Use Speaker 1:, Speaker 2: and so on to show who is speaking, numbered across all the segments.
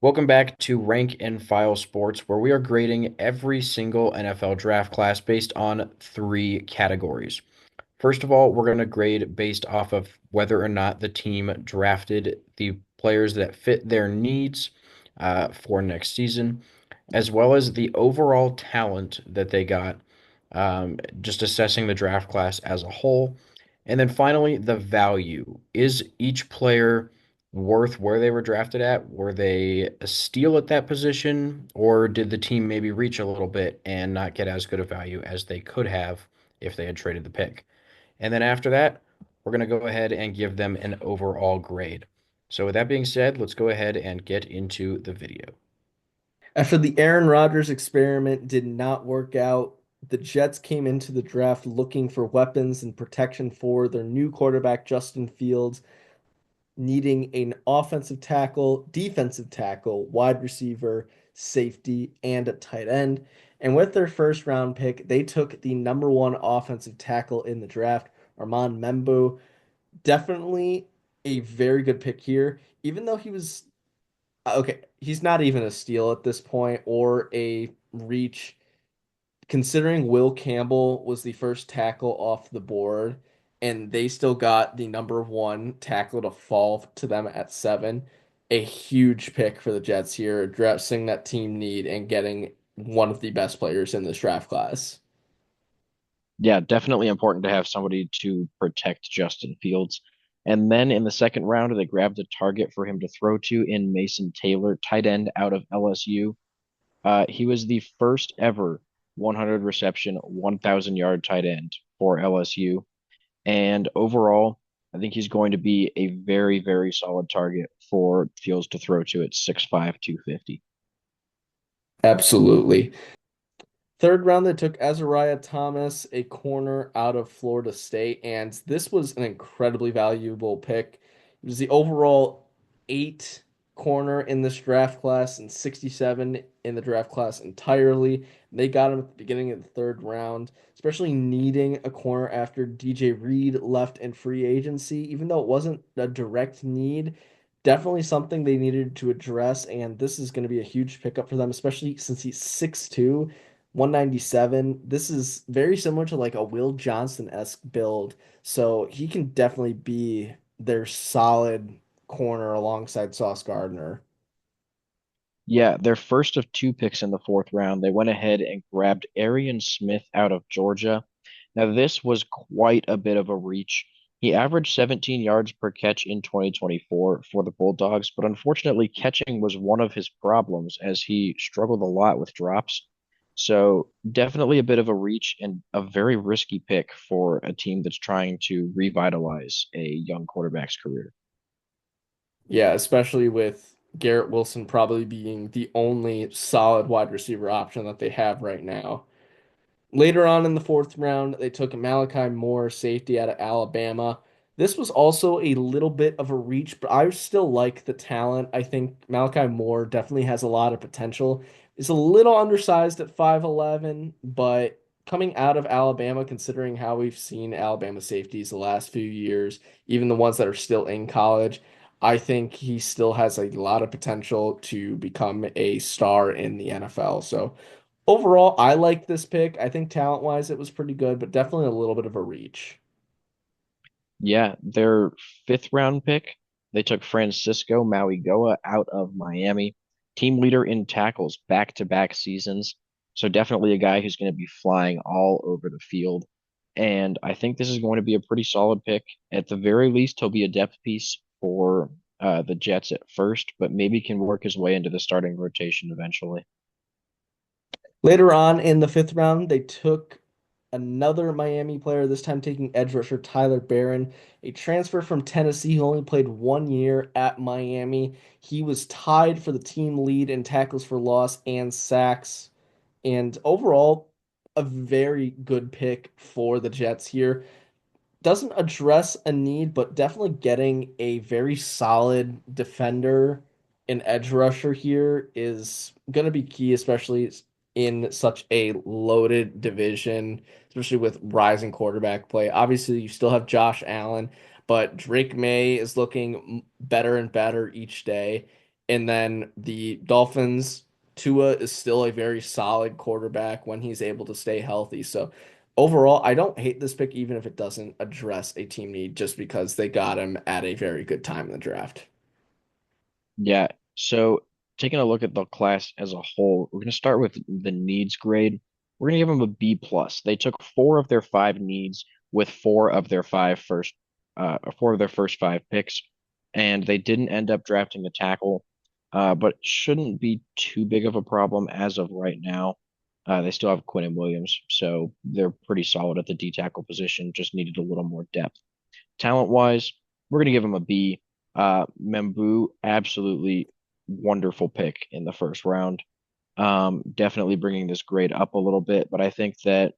Speaker 1: Welcome back to Rank and File Sports, where we are grading every single NFL draft class based on three categories. First of all, we're going to grade based off of whether or not the team drafted the players that fit their needs for next season, as well as the overall talent that they got, just assessing the draft class as a whole. And then finally, the value. Is each player worth where they were drafted at? Were they a steal at that position, or did the team maybe reach a little bit and not get as good a value as they could have if they had traded the pick? And then after that, we're going to go ahead and give them an overall grade. So with that being said, let's go ahead and get into the video.
Speaker 2: After the Aaron Rodgers experiment did not work out, the Jets came into the draft looking for weapons and protection for their new quarterback, Justin Fields, needing an offensive tackle, defensive tackle, wide receiver, safety, and a tight end. And with their first round pick, they took the number one offensive tackle in the draft, Armand Membo. Definitely a very good pick here, even though he was okay, he's not even a steal at this point or a reach, considering Will Campbell was the first tackle off the board, and they still got the number one tackle to fall to them at seven. A huge pick for the Jets here, addressing that team need and getting one of the best players in this draft class.
Speaker 1: Yeah, definitely important to have somebody to protect Justin Fields. And then in the second round, they grabbed a target for him to throw to in Mason Taylor, tight end out of LSU. He was the first ever 100 reception, 1,000 yard tight end for LSU. And overall, I think he's going to be a very, very solid target for Fields to throw to at 6'5", 250.
Speaker 2: Absolutely. Third round, they took Azariah Thomas, a corner out of Florida State, and this was an incredibly valuable pick. It was the overall eight corner in this draft class and 67 in the draft class entirely. They got him at the beginning of the third round, especially needing a corner after DJ Reed left in free agency, even though it wasn't a direct need. Definitely something they needed to address, and this is going to be a huge pickup for them, especially since he's 6'2". 197. This is very similar to like a Will Johnson-esque build. So he can definitely be their solid corner alongside Sauce Gardner.
Speaker 1: Yeah, their first of two picks in the fourth round, they went ahead and grabbed Arian Smith out of Georgia. Now, this was quite a bit of a reach. He averaged 17 yards per catch in 2024 for the Bulldogs, but unfortunately, catching was one of his problems as he struggled a lot with drops. So, definitely a bit of a reach and a very risky pick for a team that's trying to revitalize a young quarterback's career.
Speaker 2: Yeah, especially with Garrett Wilson probably being the only solid wide receiver option that they have right now. Later on in the fourth round, they took Malachi Moore, safety out of Alabama. This was also a little bit of a reach, but I still like the talent. I think Malachi Moore definitely has a lot of potential. He's a little undersized at 5'11", but coming out of Alabama, considering how we've seen Alabama safeties the last few years, even the ones that are still in college, I think he still has a lot of potential to become a star in the NFL. So overall, I like this pick. I think talent-wise it was pretty good, but definitely a little bit of a reach.
Speaker 1: Yeah, their fifth round pick, they took Francisco Mauigoa out of Miami, team leader in tackles back-to-back seasons. So definitely a guy who's going to be flying all over the field. And I think this is going to be a pretty solid pick. At the very least, he'll be a depth piece for the Jets at first, but maybe can work his way into the starting rotation eventually.
Speaker 2: Later on in the fifth round, they took another Miami player, this time taking edge rusher Tyler Barron, a transfer from Tennessee who only played 1 year at Miami. He was tied for the team lead in tackles for loss and sacks, and overall, a very good pick for the Jets here. Doesn't address a need, but definitely getting a very solid defender and edge rusher here is going to be key, especially in such a loaded division, especially with rising quarterback play. Obviously, you still have Josh Allen, but Drake May is looking better and better each day. And then the Dolphins, Tua is still a very solid quarterback when he's able to stay healthy. So overall, I don't hate this pick, even if it doesn't address a team need, just because they got him at a very good time in the draft.
Speaker 1: Yeah. So taking a look at the class as a whole, we're going to start with the needs grade. We're going to give them a B plus. They took four of their five needs with four of their first five picks, and they didn't end up drafting a tackle, but shouldn't be too big of a problem as of right now. They still have Quinn and Williams, so they're pretty solid at the D tackle position. Just needed a little more depth. Talent wise, we're going to give him a B. Membu, absolutely wonderful pick in the first round. Definitely bringing this grade up a little bit, but I think that,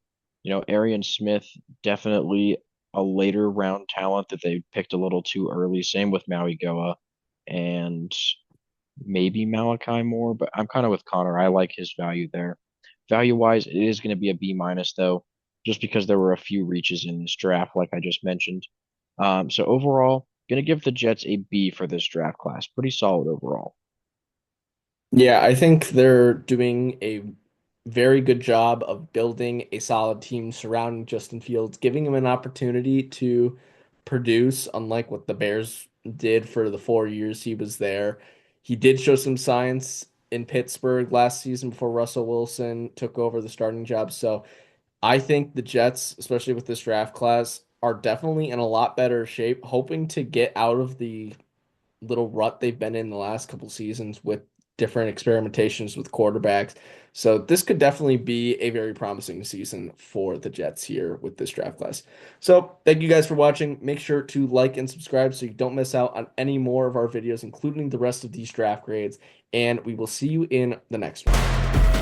Speaker 1: Arian Smith, definitely a later round talent that they picked a little too early. Same with Maui Goa and maybe Malachi Moore, but I'm kind of with Connor. I like his value there. Value wise, it is going to be a B minus though, just because there were a few reaches in this draft, like I just mentioned. So overall, gonna give the Jets a B for this draft class. Pretty solid overall.
Speaker 2: Yeah, I think they're doing a very good job of building a solid team surrounding Justin Fields, giving him an opportunity to produce, unlike what the Bears did for the 4 years he was there. He did show some signs in Pittsburgh last season before Russell Wilson took over the starting job. So I think the Jets, especially with this draft class, are definitely in a lot better shape, hoping to get out of the little rut they've been in the last couple seasons with different experimentations with quarterbacks. So this could definitely be a very promising season for the Jets here with this draft class. So thank you guys for watching. Make sure to like and subscribe so you don't miss out on any more of our videos, including the rest of these draft grades. And we will see you in the next one.